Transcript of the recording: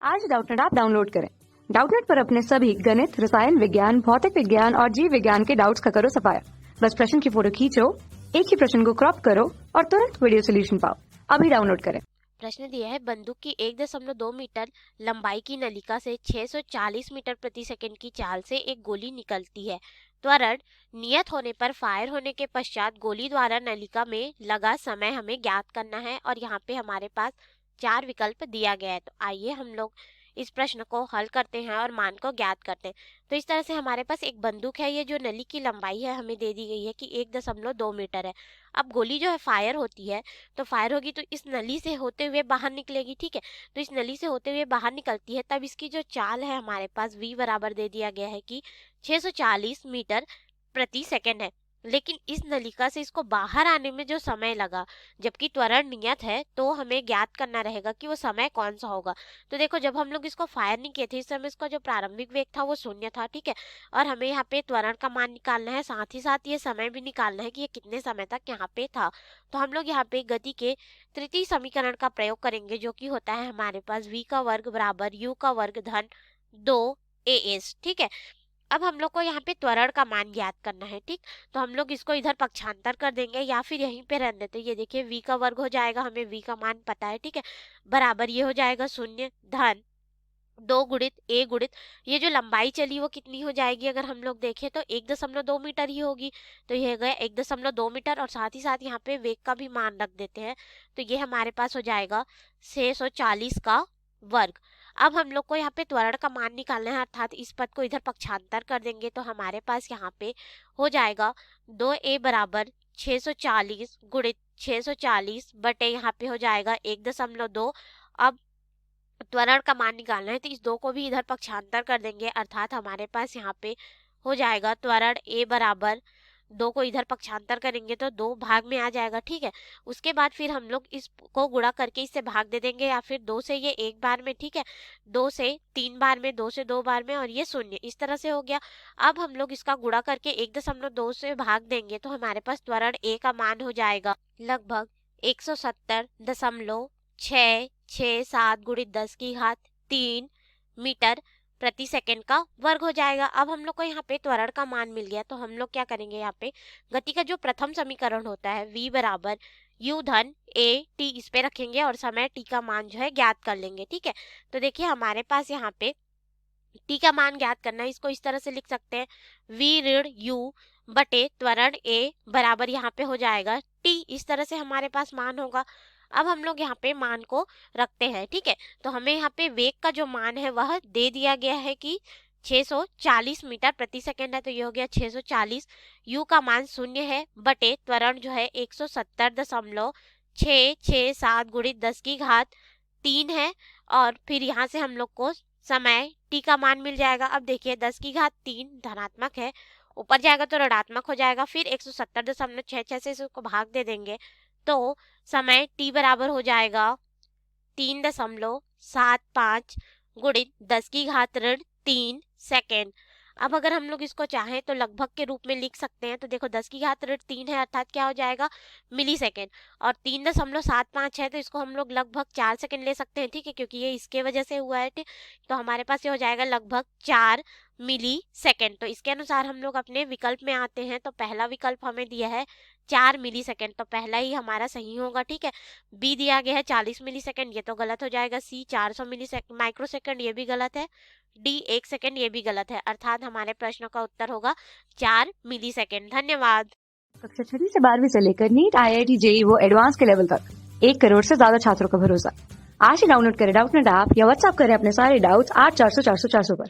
आज Doubtnut app download करें। Doubtnut पर अपने सभी गणित, रसायन विज्ञान, भौतिक विज्ञान और जीव विज्ञान के डाउट्स का करो सफाया। बस प्रश्न की फोटो खींचो, एक ही प्रश्न को क्रॉप करो और तुरंत वीडियो सोल्यूशन पाओ। अभी डाउनलोड करें। प्रश्न दिया है, बंदूक की 1.2 मीटर लंबाई की नलिका से 640 मीटर प्रति सेकंड की चाल से एक गोली निकलती है। त्वरण नियत होने पर फायर होने के पश्चात गोली द्वारा नलिका में लगा समय हमें ज्ञात करना है और यहाँ पे हमारे पास 4 विकल्प दिया गया है। तो आइए हम लोग इस प्रश्न को हल करते हैं और मान को ज्ञात करते हैं। तो इस तरह से हमारे पास एक बंदूक है, ये जो नली की लंबाई है हमें दे दी गई है कि 1.2 मीटर है। अब गोली जो है फायर होती है, तो फायर होगी तो इस नली से होते हुए बाहर निकलेगी, ठीक है। तो इस नली से होते हुए बाहर निकलती है, तब इसकी जो चाल है हमारे पास v बराबर दे दिया गया है कि 640 मीटर प्रति सेकंड है। लेकिन इस नलिका से इसको बाहर आने में जो समय लगा, जबकि त्वरण नियत है, तो हमें ज्ञात करना रहेगा कि वो समय कौन सा होगा। तो देखो, जब हम लोग इसको फायर नहीं किए थे, इस समय इसका जो प्रारंभिक वेग था वो 0 था, ठीक है। और हमें यहाँ पे त्वरण का मान निकालना है, साथ ही साथ ये समय भी निकालना है कि ये कितने समय तक यहाँ पे था। तो हम लोग यहाँ पे गति के तृतीय समीकरण का प्रयोग करेंगे, जो कि होता है हमारे पास v का वर्ग बराबर u का वर्ग धन 2as, ठीक है। अब हम लोग को यहाँ पे त्वरण का मान ज्ञात करना है, ठीक। तो हम लोग इसको इधर पक्षांतर कर देंगे या फिर यहीं पे रहने देते। ये देखिए, v का वर्ग हो जाएगा, हमें v का मान पता है, ठीक है। बराबर ये हो जाएगा 0 धन 2 गुणित a गुणित ये जो लंबाई चली वो कितनी हो जाएगी, अगर हम लोग देखें तो 1.2 मीटर ही होगी। तो ये गया 1.2 मीटर और साथ ही साथ यहाँ पे वेग का भी मान रख देते हैं। तो ये हमारे पास हो जाएगा 640 का वर्ग। अब हम लोग को यहाँ पे त्वरण का मान निकालना है, अर्थात इस पद को इधर पक्षांतर कर देंगे तो हमारे पास यहाँ पे हो जाएगा 2a बराबर 640 गुणित 640 बटे यहाँ पे हो जाएगा 1.2। अब त्वरण का मान निकालना है तो इस 2 को भी इधर पक्षांतर कर देंगे, अर्थात हमारे पास यहाँ पे हो जाएगा त्वरण a बराबर 2 को इधर पक्षांतर करेंगे तो 2 भाग में आ जाएगा, ठीक है। उसके बाद फिर हम लोग इसको गुणा करके इससे भाग दे देंगे, या फिर 2 से ये एक बार में, ठीक है, 2 से 3 बार में, 2 से 2 बार में, और ये 0 इस तरह से हो गया। अब हम लोग इसका गुणा करके 1.2 से भाग देंगे तो हमारे पास त्वरण a का मान हो जाएगा लगभग 170.667 गुणित 10 की घात 3 मीटर प्रति सेकंड का वर्ग हो जाएगा। अब हम लोग को यहाँ पे त्वरण का मान मिल गया, तो हम लोग क्या करेंगे, यहाँ पे गति का जो प्रथम समीकरण होता है v बराबर u धन a t इस पे रखेंगे और समय t का मान जो है ज्ञात कर लेंगे, ठीक है। तो देखिए, हमारे पास यहाँ पे t का मान ज्ञात करना है, इसको इस तरह से लिख सकते हैं v ऋण u बटे त्वरण a बराबर यहाँ पे हो जाएगा t। इस तरह से हमारे पास मान होगा। अब हम लोग यहाँ पे मान को रखते हैं, ठीक है। तो हमें यहाँ पे वेग का जो मान है वह दे दिया गया है कि 640 मीटर प्रति सेकंड है, तो ये हो गया 640। u का मान 0 है बटे त्वरण जो है 170.667 गुणित 10 की घात 3 है, और फिर यहाँ से हम लोग को समय t का मान मिल जाएगा। अब देखिए, 10 की घात 3 धनात्मक है, ऊपर जाएगा तो ऋणात्मक हो जाएगा, फिर 170.66 से इसको भाग दे देंगे तो समय t बराबर हो जाएगा 3.75 गुणित 10 की घात ऋण 3 सेकेंड। अब अगर हम लोग इसको चाहें तो लगभग के रूप में लिख सकते हैं, तो देखो 10 की घात ऋण 3 है, अर्थात क्या हो जाएगा, मिली सेकेंड, और 3.75 है तो इसको हम लोग लगभग 4 सेकेंड ले सकते हैं, ठीक है, क्योंकि ये इसके वजह से हुआ है, ठीक। तो हमारे पास ये हो जाएगा लगभग 4 मिली सेकेंड। तो इसके अनुसार हम लोग अपने विकल्प में आते हैं, तो पहला विकल्प हमें दिया है 4 मिली सेकेंड, तो पहला ही हमारा सही होगा, ठीक है। बी दिया गया है 40 मिली सेकेंड, ये तो गलत हो जाएगा। सी 400 मिली माइक्रो सेकेंड, ये भी गलत है। डी 1 सेकेंड, ये भी गलत है, अर्थात हमारे प्रश्न का उत्तर होगा 4 मिली सेकेंड। धन्यवाद। कक्षा 6 से 12वीं से लेकर नीट, IIT, JEE वो एडवांस के लेवल तक 1 करोड़ से ज्यादा छात्रों का भरोसा। आज ही डाउनलोड करें डाउटनेट ऐप या व्हाट्सएप करें अपने सारे डाउट्स 8400 400 400 पर।